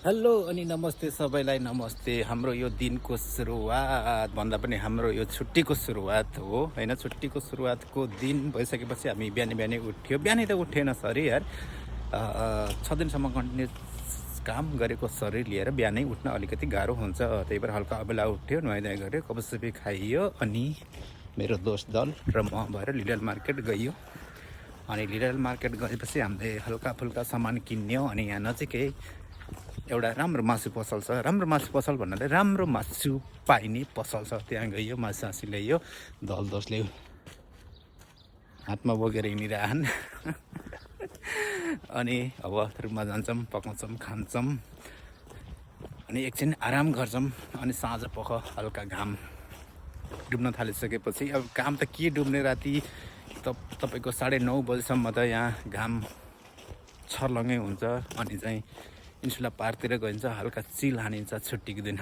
Hello अनि नमस्ते सबैलाई नमस्ते। हाम्रो यो दिनको सुरुवात भन्दा पनि हाम्रो यो छुट्टीको सुरुवात हो हैन। छुट्टीको सुरुवातको दिन भइसकेपछि हामी बिहानै उठ्यो। बिहानै त उठेन सरी यार, 6 दिनसम्म कन्टिन्युस काम गरेको शरीर लिएर बिहानै उठ्न अलिकति गाह्रो हुन्छ। त्यही भएर हल्का बेला उठ्यो, नुहाइधुवाइ गऱ्यो, कफी खाइयो अनि मेरो दोस्त दल र म भएर लिडल मार्केट गइयो। अनि लिडल मार्केट गएपछि हामीले हल्का फुल्का सामान किन्यो। अनि यहाँ नजिकै एउटा राम्रो मासु पसल छ। राम्रो मासु पसल भन्नाले राम्रो मासु पाइने पसल छ। त्यहाँ गइयो, मासु ल्याइयो। दल दोस्तले हातमा बोकेर हिँडिरहन्। अनि अब रुममा जान्छौँ, पकाउँछौँ, खान्छौँ अनि एकछिन आराम गर्छौँ। अनि साँझ पख हल्का घाम डुब्न थालिसकेपछि, अब घाम त के डुब्ने, राति तपाईँको 9:30 बजीसम्म त यहाँ घाम छर्लङ्गै हुन्छ। अनि चाहिँ इन्सुला पारतिर गइन्छ, हल्का चिल हानिन्छ छुट्टीको दिन।